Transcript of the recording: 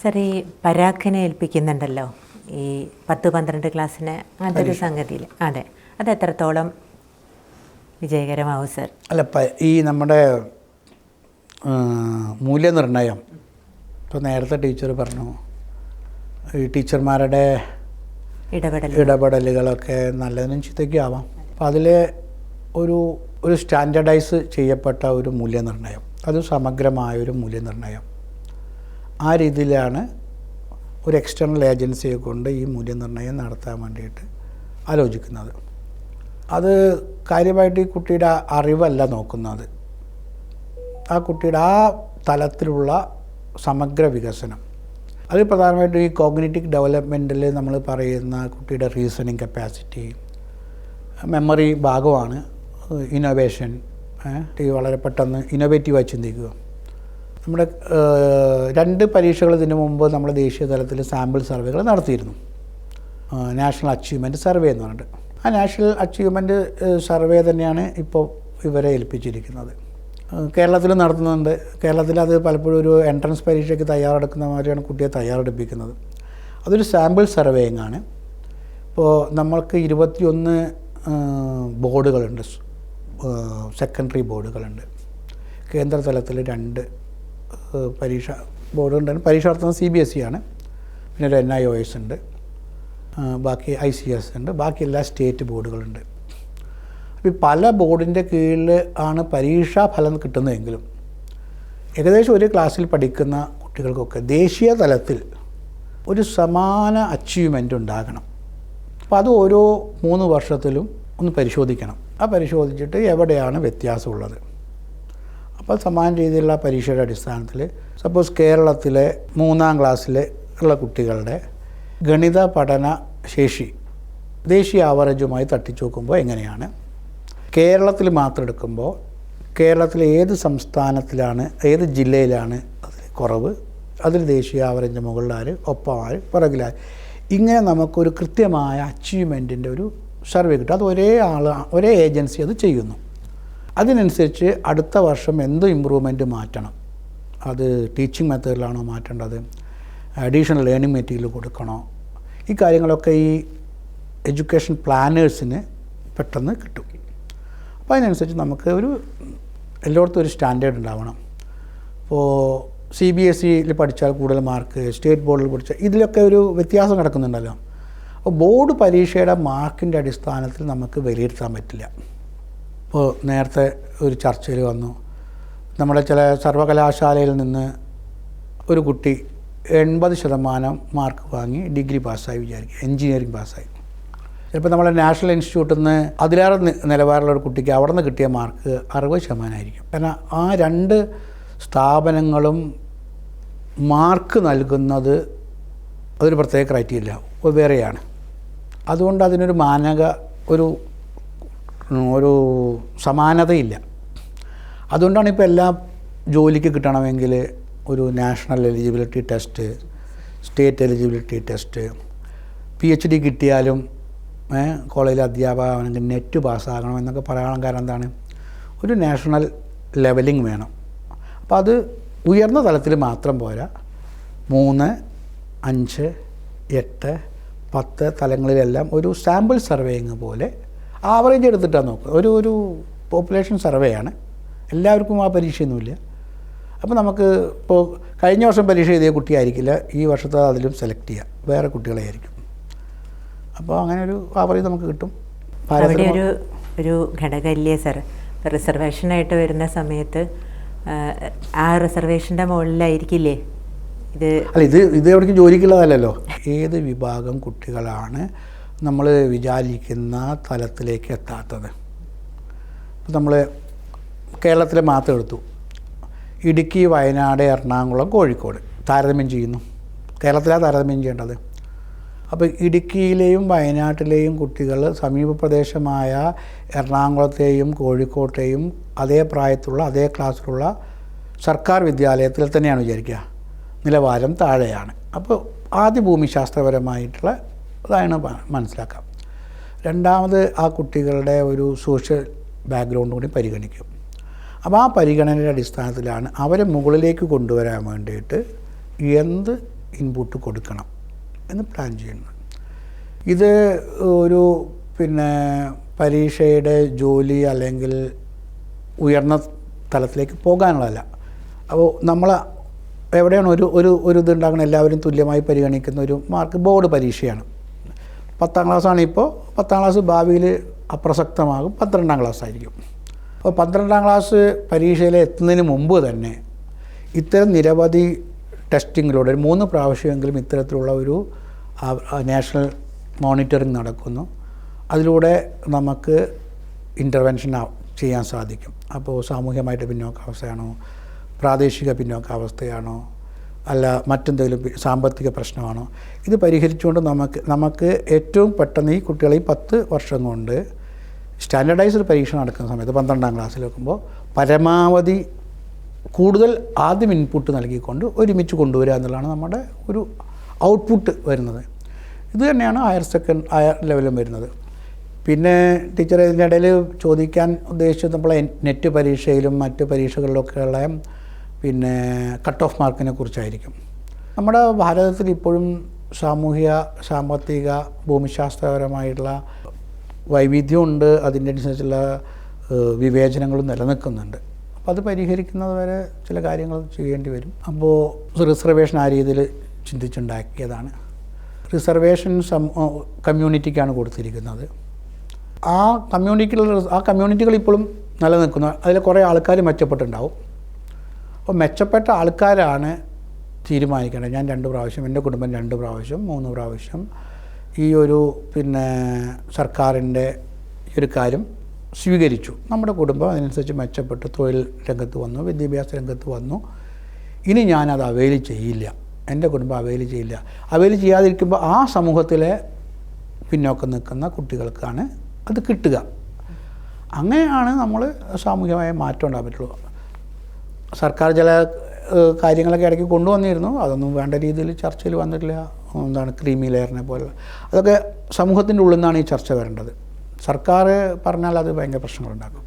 Sir, ഈ പരാഖിനെ ഏൽപ്പിക്കുന്നുണ്ടല്ലോ ഈ 10-12 ക്ലാസ്സിന് അങ്ങനത്തെ ഒരു സംഗതിയിൽ, അതെ, അത് എത്രത്തോളം വിജയകരമാവും സർ? അല്ല, ഈ നമ്മുടെ മൂല്യനിർണ്ണയം ഇപ്പോൾ നേരത്തെ ടീച്ചർ പറഞ്ഞു, ഈ ടീച്ചർമാരുടെ ഇടപെടലുകളൊക്കെ നല്ലതിനും ചീത്തയ്ക്കും ആവാം. അപ്പോൾ അതിൽ ഒരു സ്റ്റാൻഡർഡൈസ് ചെയ്യപ്പെട്ട ഒരു മൂല്യനിർണ്ണയം, അത് സമഗ്രമായൊരു മൂല്യനിർണ്ണയം, ആ രീതിയിലാണ് ഒരു എക്സ്റ്റേണൽ ഏജൻസിയെ കൊണ്ട് ഈ മൂല്യനിർണ്ണയം നടത്താൻ വേണ്ടിയിട്ട് ആലോചിക്കുന്നത്. അത് കാര്യമായിട്ട് ഈ കുട്ടിയുടെ അറിവല്ല നോക്കുന്നത്, ആ കുട്ടിയുടെ ആ തലത്തിലുള്ള സമഗ്ര വികസനം. അത് പ്രധാനമായിട്ടും ഈ കോഗ്നിറ്റീവ് ഡെവലപ്മെൻറ്റിൽ നമ്മൾ പറയുന്ന കുട്ടിയുടെ റീസണിങ് കപ്പാസിറ്റി, മെമ്മറി ഭാഗമാണ് ഇന്നോവേഷൻ. വളരെ പെട്ടെന്ന് ഇന്നോവേറ്റീവായി ചിന്തിക്കുക. നമ്മുടെ 2 പരീക്ഷകൾ ഇതിനു മുമ്പ് നമ്മൾ ദേശീയ തലത്തിൽ സാമ്പിൾ സർവേകൾ നടത്തിയിരുന്നു, നാഷണൽ അച്ചീവ്മെൻറ്റ് സർവേ എന്ന് പറഞ്ഞിട്ട്. ആ നാഷണൽ അച്ചീവ്മെൻറ്റ് സർവേ തന്നെയാണ് ഇപ്പോൾ ഇവരെ ഏൽപ്പിച്ചിരിക്കുന്നത്. കേരളത്തിൽ നടത്തുന്നുണ്ട്. കേരളത്തിൽ അത് പലപ്പോഴും ഒരു എൻട്രൻസ് പരീക്ഷയ്ക്ക് തയ്യാറെടുക്കുന്ന മാതിരിയാണ് കുട്ടിയെ തയ്യാറെടുപ്പിക്കുന്നത്. അതൊരു സാമ്പിൾ സർവേയിങ് ആണ്. ഇപ്പോൾ നമ്മൾക്ക് 21 ബോർഡുകളുണ്ട്, സെക്കൻഡറി ബോർഡുകളുണ്ട്. കേന്ദ്ര തലത്തിൽ 2 പരീക്ഷ ബോർഡുണ്ട്. പരീക്ഷ നടത്തുന്നത് CBSE ആണ്. പിന്നെ ഒരു NIOS ഉണ്ട്, ബാക്കി ICS ഉണ്ട്, ബാക്കി എല്ലാ സ്റ്റേറ്റ് ബോർഡുകളുണ്ട്. അപ്പോൾ പല ബോർഡിൻ്റെ കീഴിൽ ആണ് പരീക്ഷാ ഫലം കിട്ടുന്നതെങ്കിലും ഏകദേശം ഒരു ക്ലാസ്സിൽ പഠിക്കുന്ന കുട്ടികൾക്കൊക്കെ ദേശീയ തലത്തിൽ ഒരു സമാന അച്ചീവ്മെൻ്റ് ഉണ്ടാകണം. അപ്പോൾ അത് ഓരോ 3 വർഷത്തിലും ഒന്ന് പരിശോധിക്കണം. ആ പരിശോധിച്ചിട്ട് എവിടെയാണ് വ്യത്യാസമുള്ളത്. അപ്പോൾ സമാന രീതിയിലുള്ള പരീക്ഷയുടെ അടിസ്ഥാനത്തിൽ സപ്പോസ് കേരളത്തിലെ 3ാം ക്ലാസ്സിലെ ഉള്ള കുട്ടികളുടെ ഗണിത പഠന ശേഷി ദേശീയ ആവറേജുമായി തട്ടിച്ചു നോക്കുമ്പോൾ എങ്ങനെയാണ്, കേരളത്തിൽ മാത്രം എടുക്കുമ്പോൾ കേരളത്തിലെ ഏത് സംസ്ഥാനത്തിലാണ്, ഏത് ജില്ലയിലാണ് അതിൽ കുറവ്, അതിൽ ദേശീയ ആവറേജ് മുകളിലാര്, ഒപ്പമാര്, പുറകിലാര്, ഇങ്ങനെ നമുക്കൊരു കൃത്യമായ അച്ചീവ്മെൻറ്റിൻ്റെ ഒരു സർവേ കിട്ടും. അത് ഒരേ ഏജൻസി അത് ചെയ്യുന്നു. അതിനനുസരിച്ച് അടുത്ത വർഷം എന്ത് ഇമ്പ്രൂവ്മെൻറ്റ് മാറ്റണം, അത് ടീച്ചിങ് മെത്തേഡിലാണോ മാറ്റേണ്ടത്, അഡീഷണൽ ലേണിംഗ് മെറ്റീരിയൽ കൊടുക്കണോ, ഈ കാര്യങ്ങളൊക്കെ ഈ എഡ്യൂക്കേഷൻ പ്ലാനേഴ്സിന് പെട്ടെന്ന് കിട്ടും. അപ്പോൾ അതിനനുസരിച്ച് നമുക്ക് എല്ലായിടത്തും ഒരു സ്റ്റാൻഡേർഡ് ഉണ്ടാവണം. ഇപ്പോൾ CBSEയിൽ പഠിച്ചാൽ കൂടുതൽ മാർക്ക്, സ്റ്റേറ്റ് ബോർഡിൽ പഠിച്ചാൽ ഇതിലൊക്കെ ഒരു വ്യത്യാസം കിടക്കുന്നുണ്ടല്ലോ. അപ്പോൾ ബോർഡ് പരീക്ഷയുടെ മാർക്കിൻ്റെ അടിസ്ഥാനത്തിൽ നമുക്ക് വിലയിരുത്താൻ പറ്റില്ല. ഇപ്പോൾ നേരത്തെ ഒരു ചർച്ചയിൽ വന്നു, നമ്മുടെ ചില സർവകലാശാലയിൽ നിന്ന് ഒരു കുട്ടി 80% മാർക്ക് വാങ്ങി ഡിഗ്രി പാസ്സായി വിചാരിക്കുക, എൻജിനീയറിംഗ് പാസ്സായി. ചിലപ്പോൾ നമ്മളെ നാഷണൽ ഇൻസ്റ്റിറ്റ്യൂട്ടിൽ നിന്ന് അതിലേറെ നിലവാരമുള്ള ഒരു കുട്ടിക്ക് അവിടെ നിന്ന് കിട്ടിയ മാർക്ക് 60% ആയിരിക്കും. കാരണം ആ 2 സ്ഥാപനങ്ങളും മാർക്ക് നൽകുന്നത് അതൊരു പ്രത്യേക ക്രൈറ്റീരിയ വേറെയാണ്. അതുകൊണ്ട് അതിനൊരു ഒരു സമാനതയില്ല. അതുകൊണ്ടാണ് ഇപ്പോൾ എല്ലാ ജോലിക്ക് കിട്ടണമെങ്കിൽ ഒരു national eligibility test, state eligibility test, PhD കിട്ടിയാലും കോളേജിൽ അധ്യാപകനാണെങ്കിൽ നെറ്റ് പാസ്സാകണം എന്നൊക്കെ പറയാൻ കാരണം എന്താണ്, ഒരു നാഷണൽ ലെവലിംഗ് വേണം. അപ്പോൾ അത് ഉയർന്ന തലത്തിൽ മാത്രം പോരാ, 3, 5, 8, 10 തലങ്ങളിലെല്ലാം ഒരു സാമ്പിൾ സർവേയിങ് പോലെ ആവറേജ് എടുത്തിട്ടാണ് നോക്കുക. ഒരു പോപ്പുലേഷൻ സർവേയാണ്, എല്ലാവർക്കും ആ പരീക്ഷയൊന്നുമില്ല. അപ്പോൾ നമുക്ക് ഇപ്പോൾ കഴിഞ്ഞ വർഷം പരീക്ഷ എഴുതിയ കുട്ടിയായിരിക്കില്ല ഈ വർഷത്തെ അതിലും സെലക്ട് ചെയ്യുക, വേറെ കുട്ടികളെ ആയിരിക്കും. അപ്പോൾ അങ്ങനെ ഒരു ആവറേജ് നമുക്ക് കിട്ടും. അവിടെ ഒരു ഘടകമില്ലേ സർ, റിസർവേഷനായിട്ട് വരുന്ന സമയത്ത് ആ റിസർവേഷൻ്റെ മുകളിലായിരിക്കില്ലേ ഇത്? അല്ല, ഇത് എവിടേക്കും ജോലിക്കുള്ളതല്ലല്ലോ. ഏത് വിഭാഗം കുട്ടികളാണ് നമ്മൾ വിചാരിക്കുന്ന തലത്തിലേക്ക് എത്താത്തത്? ഇപ്പോൾ നമ്മൾ കേരളത്തിലെ മാത്രം എടുത്തു, ഇടുക്കി, വയനാട്, എറണാകുളം, കോഴിക്കോട് താരതമ്യം ചെയ്യുന്നു. കേരളത്തിലാണ് താരതമ്യം ചെയ്യേണ്ടത്. അപ്പോൾ ഇടുക്കിയിലെയും വയനാട്ടിലെയും കുട്ടികൾ സമീപ പ്രദേശമായ എറണാകുളത്തെയും കോഴിക്കോട്ടെയും അതേ പ്രായത്തിലുള്ള അതേ ക്ലാസ്സിലുള്ള സർക്കാർ വിദ്യാലയത്തിൽ തന്നെയാണ് വിചാരിക്കുക, നിലവാരം താഴെയാണ്. അപ്പോൾ ആദ്യ ഭൂമിശാസ്ത്രപരമായിട്ടുള്ള അതാണ് മനസ്സിലാക്കാം. രണ്ടാമത് ആ കുട്ടികളുടെ ഒരു സോഷ്യൽ ബാക്ക്ഗ്രൗണ്ട് കൂടി പരിഗണിക്കും. അപ്പോൾ ആ പരിഗണനയുടെ അടിസ്ഥാനത്തിലാണ് അവരെ മുകളിലേക്ക് കൊണ്ടുവരാൻ വേണ്ടിയിട്ട് എന്ത് ഇൻപുട്ട് കൊടുക്കണം എന്ന് പ്ലാൻ ചെയ്യുന്നത്. ഇത് ഒരു പരീക്ഷയുടെ ജോലി അല്ലെങ്കിൽ ഉയർന്ന തലത്തിലേക്ക് പോകാനുള്ളതല്ല. അപ്പോൾ നമ്മൾ എവിടെയാണ് ഒരു ഇതുണ്ടാകുന്ന എല്ലാവരും തുല്യമായി പരിഗണിക്കുന്ന ഒരു മാർക്ക് ബോർഡ് പരീക്ഷയാണ്. 10ാം ക്ലാസ്സാണ്. ഇപ്പോൾ 10ാം ക്ലാസ് ഭാവിയിൽ അപ്രസക്തമാകും, 12ാം ക്ലാസ് ആയിരിക്കും. അപ്പോൾ 12ാം ക്ലാസ് പരീക്ഷയിൽ എത്തുന്നതിന് മുമ്പ് തന്നെ ഇത്തരം നിരവധി ടെസ്റ്റിങ്ങിലൂടെ 3 പ്രാവശ്യമെങ്കിലും ഇത്തരത്തിലുള്ള ഒരു നാഷണൽ മോണിറ്ററിങ് നടക്കുന്നു. അതിലൂടെ നമുക്ക് ഇൻ്റർവെൻഷൻ ചെയ്യാൻ സാധിക്കും. അപ്പോൾ സാമൂഹികമായിട്ട് പിന്നോക്കാവസ്ഥയാണോ, പ്രാദേശിക പിന്നോക്കാവസ്ഥയാണോ, അല്ല മറ്റെന്തെങ്കിലും സാമ്പത്തിക പ്രശ്നമാണോ, ഇത് പരിഹരിച്ചുകൊണ്ട് നമുക്ക് ഏറ്റവും പെട്ടെന്ന് ഈ കുട്ടികളെ ഈ 10 വർഷം കൊണ്ട് സ്റ്റാൻഡർഡൈസ്ഡ് പരീക്ഷ നടക്കുന്ന സമയത്ത് 12ാം ക്ലാസ്സിൽ വെക്കുമ്പോൾ പരമാവധി കൂടുതൽ ആദ്യം ഇൻപുട്ട് നൽകിക്കൊണ്ട് ഒരുമിച്ച് കൊണ്ടുവരിക എന്നുള്ളതാണ് നമ്മുടെ ഒരു ഔട്ട്പുട്ട് വരുന്നത്. ഇത് തന്നെയാണ് ഹയർ ലെവലും വരുന്നത്. പിന്നെ ടീച്ചർ ഇതിനിടയിൽ ചോദിക്കാൻ ഉദ്ദേശിച്ചത് നമ്മളെ നെറ്റ് പരീക്ഷയിലും മറ്റ് പരീക്ഷകളിലൊക്കെയുള്ള കട്ട് ഓഫ് മാർക്കിനെ കുറിച്ചായിരിക്കും. നമ്മുടെ ഭാരതത്തിൽ ഇപ്പോഴും സാമൂഹിക, സാമ്പത്തിക, ഭൂമിശാസ്ത്രപരമായിട്ടുള്ള വൈവിധ്യമുണ്ട്. അതിൻ്റെ അനുസരിച്ചുള്ള വിവേചനങ്ങളും നിലനിൽക്കുന്നുണ്ട്. അപ്പോൾ അത് പരിഹരിക്കുന്നത് വരെ ചില കാര്യങ്ങൾ ചെയ്യേണ്ടി വരും. അപ്പോൾ റിസർവേഷൻ ആ രീതിയിൽ ചിന്തിച്ചുണ്ടാക്കിയതാണ്. റിസർവേഷൻ കമ്മ്യൂണിറ്റിക്കാണ് കൊടുത്തിരിക്കുന്നത്. ആ കമ്മ്യൂണിറ്റികൾ ഇപ്പോഴും നിലനിൽക്കുന്നു. അതിൽ കുറേ ആൾക്കാർ മെച്ചപ്പെട്ടുണ്ടാവും. അപ്പോൾ മെച്ചപ്പെട്ട ആൾക്കാരാണ് തീരുമാനിക്കേണ്ടത്. ഞാൻ 2 പ്രാവശ്യം, എൻ്റെ കുടുംബം 2 പ്രാവശ്യം 3 പ്രാവശ്യം ഈ ഒരു സർക്കാരിൻ്റെ ഈ ഒരു കാര്യം സ്വീകരിച്ചു. നമ്മുടെ കുടുംബം അതിനനുസരിച്ച് മെച്ചപ്പെട്ട് തൊഴിൽ രംഗത്ത് വന്നു, വിദ്യാഭ്യാസ രംഗത്ത് വന്നു. ഇനി ഞാനത് അവെയിൽ ചെയ്യില്ല, എൻ്റെ കുടുംബം അവെയിൽ ചെയ്യില്ല. അവെയിൽ ചെയ്യാതിരിക്കുമ്പോൾ ആ സമൂഹത്തിലെ പിന്നോക്കം നിൽക്കുന്ന കുട്ടികൾക്കാണ് അത് കിട്ടുക. അങ്ങനെയാണ് നമ്മൾ സാമൂഹികമായ മാറ്റം ഉണ്ടാകാൻ പറ്റുള്ളൂ. സർക്കാർ ചില കാര്യങ്ങളൊക്കെ ഇടയ്ക്ക് കൊണ്ടുവന്നിരുന്നു. അതൊന്നും വേണ്ട രീതിയിൽ ചർച്ചയിൽ വന്നിട്ടില്ല. ക്രീമി ലെയറിനെ പോലെ അതൊക്കെ സമൂഹത്തിൻ്റെ ഉള്ളിൽ നിന്നാണ് ഈ ചർച്ച വരേണ്ടത്. സർക്കാർ പറഞ്ഞാൽ അത് ഭയങ്കര പ്രശ്നങ്ങളുണ്ടാക്കും.